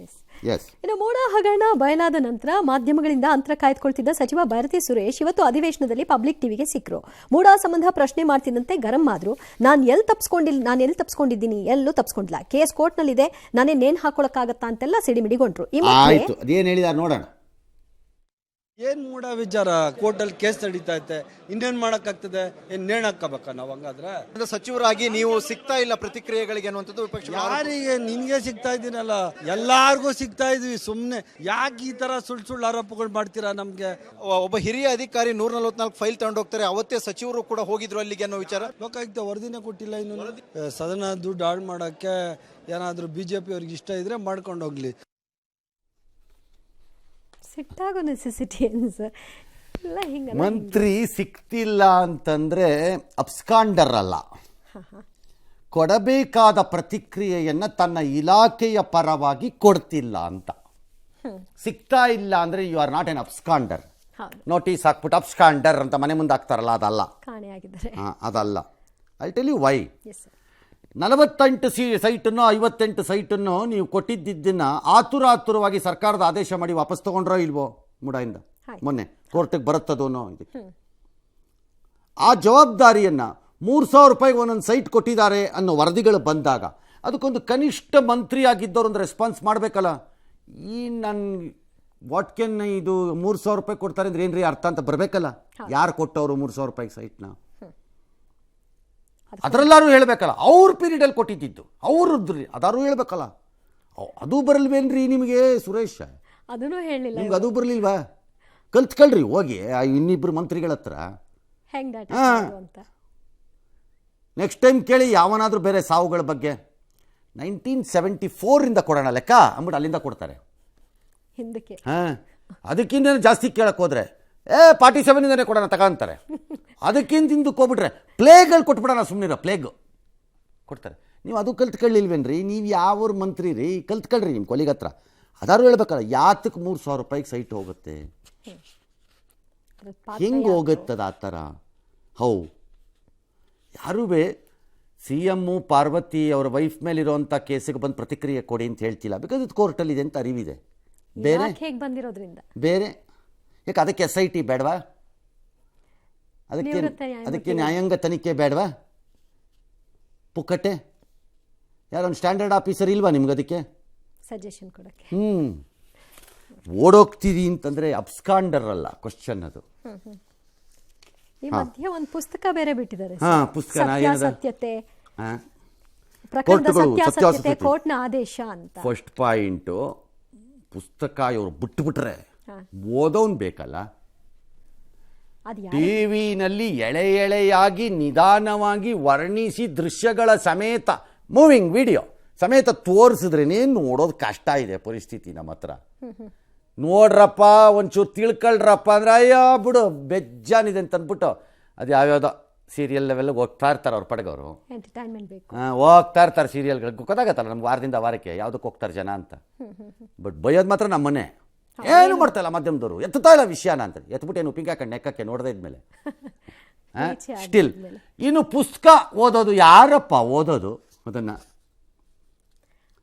S. ಇನ್ನು ಮೋಡ ಹಗರಣ ಬಯಲಾದ ನಂತರ ಮಾಧ್ಯಮಗಳಿಂದ ಅಂತರ ಕಾಯ್ದುಕೊಳ್ತಿದ್ದ ಸಚಿವ ಭಾರತಿ ಸುರೇಶ್ ಇವತ್ತು ಅಧಿವೇಶನದಲ್ಲಿ ಪಬ್ಲಿಕ್ ಟಿವಿಗೆ ಸಿಕ್ಕರು. ಮೂಡ ಸಂಬಂಧ ಪ್ರಶ್ನೆ ಮಾಡ್ತಿದ್ದಂತೆ ಗರಂ ಆದ್ರು. ನಾನು ಎಲ್ಲಿ ತಪ್ಪಿಸ್ಕೊಂಡಿದ್ದೀನಿ, ಎಲ್ಲೂ ತಪ್ಪಿಸ್ಕೊಂಡಿಲ್ಲ, ಕೇಸ್ ಕೋರ್ಟ್ನಲ್ಲಿದೆ, ನಾನೇ ನೇಣು ಹಾಕೊಳಕ್ಕಾಗತ್ತಾ ಅಂತೆಲ್ಲ ಸಿಡಿಮಿಡಿಗೊಂಡ್ರು. ಆಯ್ತು, ಅದೇನು ಹೇಳಿದಾರೆ ನೋಡೋಣ. ಏನ್ ಮೂಡ ವಿಚಾರ, ಕೋರ್ಟಲ್ಲಿ ಕೇಸ್ ನಡೀತಾ ಐತೆ, ಇನ್ನೇನ್ ಮಾಡಕ್ಕಾಗ್ತದೆ, ಏನ್ ನೇಣ್ ಹಾಕಬೇಕ ನಾವ್? ಹಂಗಾದ್ರೆ ಸಚಿವರಾಗಿ ನೀವು ಸಿಗ್ತಾ ಇಲ್ಲ ಪ್ರತಿಕ್ರಿಯೆಗಳಿಗೆ ಅನ್ನುವಂಥದ್ದು ವಿಪಕ್ಷ. ಯಾರಿಗೆ? ನಿನ್ಗೆ ಸಿಗ್ತಾ ಇದ್ದೀನಲ್ಲ, ಎಲ್ಲಾರ್ಗೂ ಸಿಗ್ತಾ ಇದೀವಿ. ಸುಮ್ನೆ ಯಾಕೆ ಈ ತರ ಸುಳ್ಳು ಆರೋಪಗಳು ಮಾಡ್ತೀರಾ ನಮ್ಗೆ? ಒಬ್ಬ ಹಿರಿಯ ಅಧಿಕಾರಿ 144 ಫೈಲ್ ತಗೊಂಡು ಹೋಗ್ತಾರೆ, ಅವತ್ತೇ ಸಚಿವರು ಕೂಡ ಹೋಗಿದ್ರು ಅಲ್ಲಿಗೆ ಅನ್ನೋ ವಿಚಾರ. ಲೋಕಾಯುಕ್ತ ವರದಿನೇ ಕೊಟ್ಟಿಲ್ಲ ಇನ್ನು. ಸದನ ದುಡ್ಡು ಹಾಳು ಮಾಡಕ್ಕೆ ಏನಾದ್ರು ಬಿಜೆಪಿ ಅವ್ರಿಗೆ ಇಷ್ಟ ಇದ್ರೆ ಮಾಡ್ಕೊಂಡು ಹೋಗ್ಲಿ. ಸಿಟ್ಟಾಗೋ ನೆಸೆಸಿಟಿ ಮಂತ್ರಿ ಸಿಕ್ತಿಲ್ಲ ಅಂತಂದ್ರೆ ಅಬ್ಸ್ಕಾಂಡರ್ ಅಲ್ಲ, ಕೊಡಬೇಕಾದ ಪ್ರತಿಕ್ರಿಯೆಯನ್ನ ತನ್ನ ಇಲಾಖೆಯ ಪರವಾಗಿ ಕೊಡ್ತಿಲ್ಲ ಅಂತ. ಸಿಗ್ತಾ ಇಲ್ಲ ಅಂದ್ರೆ you are not an absconder. Notice ಹಾಕ್ಬಿಟ್ಟು ಅಬ್ಸ್ಕಾಂಡರ್ ಅಂತ ಮನೆ ಮುಂದೆ ಹಾಕ್ತಾರಲ್ಲ, ಅದಲ್ಲ, ಅದಲ್ಲ. I tell you why. 48 ಸೈಟನ್ನು 58 ಸೈಟನ್ನು ನೀವು ಕೊಟ್ಟಿದ್ದನ್ನು ಆತುರವಾಗಿ ಸರ್ಕಾರದ ಆದೇಶ ಮಾಡಿ ವಾಪಸ್ ತಗೊಂಡ್ರೋ ಇಲ್ವೋ ಮುಡಾಯಿಂದ? ಮೊನ್ನೆ ಕೋರ್ಟಿಗೆ ಬರುತ್ತದೋನೋ ಇದಕ್ಕೆ ಆ ಜವಾಬ್ದಾರಿಯನ್ನು 3,000 ರೂಪಾಯಿಗೆ ಒಂದೊಂದು ಸೈಟ್ ಕೊಟ್ಟಿದ್ದಾರೆ ಅನ್ನೋ ವರದಿಗಳು ಬಂದಾಗ ಅದಕ್ಕೊಂದು ಕನಿಷ್ಠ ಮಂತ್ರಿ ಆಗಿದ್ದವ್ರು ಒಂದು ರೆಸ್ಪಾನ್ಸ್ ಮಾಡಬೇಕಲ್ಲ. ಈ ನನ್ನ ವಾಟ್ಕೆನ್ ಇದು 3,000 ರೂಪಾಯಿ ಕೊಡ್ತಾರೆ ಅಂದ್ರೆ ಏನ್ರಿ ಅರ್ಥ ಅಂತ ಬರಬೇಕಲ್ಲ. ಯಾರು ಕೊಟ್ಟವರು 3,000 ರೂಪಾಯಿಗೆ ಸೈಟ್ನ? ಅದರಲ್ಲಾರು ಹೇಳಬೇಕಲ್ಲ. ಅವ್ರ ಪೀರಿಯಡಲ್ಲಿ ಕೊಟ್ಟಿದ್ದು ಅವ್ರದ್ರಿ, ಅದಾರು ಹೇಳಬೇಕಲ್ಲ. ಅದು ಬರಲ್ವೇನ್ರಿ ನಿಮಗೆ ಸುರೇಶ್? ಅದನ್ನು ಹೇಳಿಲ್ಲ. ನಿಮ್ಗೆ ಅದು ಬರಲಿಲ್ವಾ? ಕಲ್ತ್ಕೊಳ್ರಿ ಹೋಗಿ ಇನ್ನಿಬ್ಬರು ಮಂತ್ರಿಗಳ ಹತ್ರ. ನೆಕ್ಸ್ಟ್ ಟೈಮ್ ಕೇಳಿ ಯಾವನಾದರೂ ಬೇರೆ ಸಾವುಗಳ ಬಗ್ಗೆ. 1974 ಕೊಡೋಣ ಲೆಕ್ಕ ಅಂದ್ಬಿಟ್ಟು ಅಲ್ಲಿಂದ ಕೊಡ್ತಾರೆ. ಅದಕ್ಕಿಂತ ಜಾಸ್ತಿ ಕೇಳಕ್ಕೆ ಹೋದ್ರೆ 47 ಕೊಡೋಣ ತಗೊಂತಾರೆ. ಅದಕ್ಕಿಂತ ಹಿಂದಕ್ಕೆ ಹೋಗ್ಬಿಟ್ರೆ ಪ್ಲೇಗಳು ಕೊಟ್ಬಿಡೋಣ, ಸುಮ್ಮನಿರೋ ಪ್ಲೇಗ್ ಕೊಡ್ತಾರೆ. ನೀವು ಅದು ಕಲ್ತ್ಕೊಳ್ಳಿಲ್ವೇನ್ರಿ? ನೀವು ಯಾವ ಮಂತ್ರಿ ರೀ? ಕಲ್ತ್ಕೊಳ್ರಿ ನಿಮ್ಮ ಕೊಲಿಗ ಹತ್ರ. ಅದಾರು ಹೇಳ್ಬೇಕಲ್ಲ, ಯಾತಕ್ಕೆ 3,000 ರೂಪಾಯಿಗೆ ಸೈಟ್ ಹೋಗುತ್ತೆ? ಹೆಂಗೆ ಹೋಗುತ್ತದ ಆ ಥರ? ಯಾರೂ CM ಪಾರ್ವತಿ ಅವರ ವೈಫ್ ಮೇಲಿರೋಂಥ ಕೇಸಿಗೆ ಬಂದು ಪ್ರತಿಕ್ರಿಯೆ ಕೊಡಿ ಅಂತ ಹೇಳ್ತಿಲ್ಲ. ಬಿಕಾಸ್ ಇದು ಕೋರ್ಟಲ್ಲಿದೆ ಅಂತ ಅರಿವಿದೆ. ಬೇರೆ ಯಾಕೆ ಅದಕ್ಕೆ SIT ಬೇಡವಾ? ಅದಕ್ಕೆ ನ್ಯಾಯಾಂಗ ತನಿಖೆ ಬೇಡವಾ? ಪುಕ್ಕಟ್ಟೆ ಯಾರೊಂದು ಸ್ಟ್ಯಾಂಡರ್ಡ್ ಆಫೀಸರ್ ಇಲ್ವಾ ನಿಮ್ಗೆ ಅದಕ್ಕೆ ಸಜೆಷನ್ ಕೊಡಕ್ಕೆ? ಓಡೋಗ್ತೀವಿ ಅಂತಂದ್ರೆ ಅಬ್ಸ್ಕಾಂಡರ್ ಅಲ್ಲ ಕ್ವಶನ್ ಅದು. ಈ ಮಧ್ಯೆ ಒಂದು ಪುಸ್ತಕ ಬೇರೆ ಬಿಟ್ಟಿದ್ದಾರೆ. ಪುಸ್ತಕ ಸತ್ಯತೆ, ಪ್ರಕರಣದ ಸತ್ಯಾಸತ್ಯತೆ, ಕೋರ್ಟ್ನ ಆದೇಶ ಅಂತ. ಫಸ್ಟ್ ಪಾಯಿಂಟ್, ಪುಸ್ತಕ ಇವರು ಬಿಟ್ಬಿಟ್ರೆ ಓದೋನ್ ಬೇಕಲ್ಲ. ಟಿವಿನಲ್ಲಿ ಎಳೆಯಾಗಿ ನಿಧಾನವಾಗಿ ವರ್ಣಿಸಿ ದೃಶ್ಯಗಳ ಸಮೇತ ಮೂವಿಂಗ್ ವಿಡಿಯೋ ಸಮೇತ ತೋರಿಸಿದ್ರೇನೇನು ನೋಡೋದು ಕಷ್ಟ ಇದೆ ಪರಿಸ್ಥಿತಿ ನಮ್ಮ ಹತ್ರ. ನೋಡ್ರಪ್ಪ ಒಂಚೂರು ತಿಳ್ಕೊಳ್ರಪ್ಪ ಅಂದ್ರೆ ಅಯ್ಯೋ ಬಿಡು ಬೆಜ್ಜಾನಿದೆ ಅಂತ ಅಂದ್ಬಿಟ್ಟು ಅದು ಯಾವ್ಯಾವುದೋ ಸೀರಿಯಲ್ ಲೆವೆಲ್ಗೆ ಹೋಗ್ತಾ ಇರ್ತಾರೆ. ಅವ್ರ ಪಡೆಗವರು ಹೋಗ್ತಾ ಇರ್ತಾರೆ ಸೀರಿಯಲ್ಗಳಿಗೆ. ಗೊತ್ತಾಗತ್ತಲ್ಲ ನಮ್ಗೆ ವಾರದಿಂದ ವಾರಕ್ಕೆ ಯಾವುದಕ್ಕೆ ಹೋಗ್ತಾರೆ ಜನ ಅಂತ. ಬಟ್ ಬೈಯೋದು ಮಾತ್ರ ನಮ್ಮನೆ ಏನು ಮಾಡ್ತಾಯಿಲ್ಲ ಮಾಧ್ಯಮದವರು, ಎತ್ತುತ್ತಾ ಇಲ್ಲ ವಿಷಯನ ಅಂತ. ಎತ್ಬಿಟ್ಟು ಏನು ಉಪ್ಪಿಗೆ ಹಾಕೊಂಡು ನೆಕ್ಕಕ್ಕೆ ನೋಡದೇ ಇದ್ಮೇಲೆ ಸ್ಟಿಲ್. ಇನ್ನು ಪುಸ್ತಕ ಓದೋದು ಯಾರಪ್ಪ ಓದೋದು? ಅದನ್ನು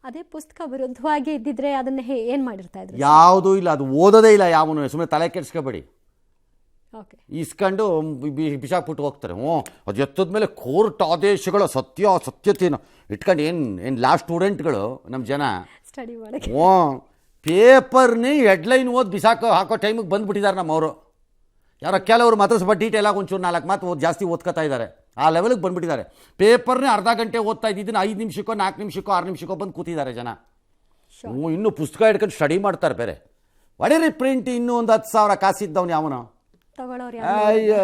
ಅದೇ ಪುಸ್ತಕ ವಿರುದ್ಧವಾಗಿ ಇದ್ದಿದ್ರೆ ಅದನ್ನ ಏನ್ ಮಾಡಿರ್ತಾ ಇದ್ರು? ಯಾವುದೂ ಇಲ್ಲ, ಅದು ಓದೋದೇ ಇಲ್ಲ ಯಾವನು. ಸುಮ್ಮನೆ ತಲೆ ಕೆಡಿಸ್ಕೋಬೇಡಿ. ಇಸ್ಕೊಂಡು ಬಿಸಾಕ್ಬಿಟ್ಟು ಹೋಗ್ತಾರೆ. ಅದು ಎತ್ತದ ಮೇಲೆ ಕೋರ್ಟ್ ಆದೇಶಗಳ ಸತ್ಯತೆಯನ್ನು ಇಟ್ಕೊಂಡು ಏನು ಲಾ ಸ್ಟೂಡೆಂಟ್ಗಳು ನಮ್ಮ ಜನ ಸ್ಟಡಿ ಮಾಡಕ್ಕೆ ಪೇಪರ್ನೇ ಹೆಡ್ಲೈನ್ ಓದಿ ಹಾಕೋ ಟೈಮಿಗೆ ಬಂದುಬಿಟ್ಟಿದ್ದಾರೆ ನಮ್ಮವರು. ಯಾರೋ ಕೆಲವರು ಮಾತ್ರ ಸ್ವಲ್ಪ ಡೀಟೇಲಾಗಿ ಒಂಚೂರು 4 ಮಾತು ಜಾಸ್ತಿ ಓದ್ಕೋತಾ ಇದ್ದಾರೆ. ಆ ಲೆವೆಲ್ಗೆ ಬಂದುಬಿಟ್ಟಿದ್ದಾರೆ. ಪೇಪರ್ನೇ ಅರ್ಧ ಗಂಟೆ ಓದ್ತಾ ಇದ್ದಿದ್ದನ್ನು 5 ನಿಮಿಷಕ್ಕೋ 4 ನಿಮಿಷಕ್ಕೋ 6 ನಿಮಿಷಕ್ಕೋ ಬಂದು ಕೂತಿದ್ದಾರೆ ಜನ. ಇನ್ನೂ ಪುಸ್ತಕ ಹಿಡ್ಕೊಂಡು ಸ್ಟಡಿ ಮಾಡ್ತಾರೆ ಬೇರೆ. ಒಡೆರಿ ಪ್ರಿಂಟ್ ಇನ್ನೂ ಒಂದು 10,000 ಕಾಸಿದ್ದವನು ಯಾವನು? ತಗೊಳ್ಳೋರು ಅಯ್ಯೋ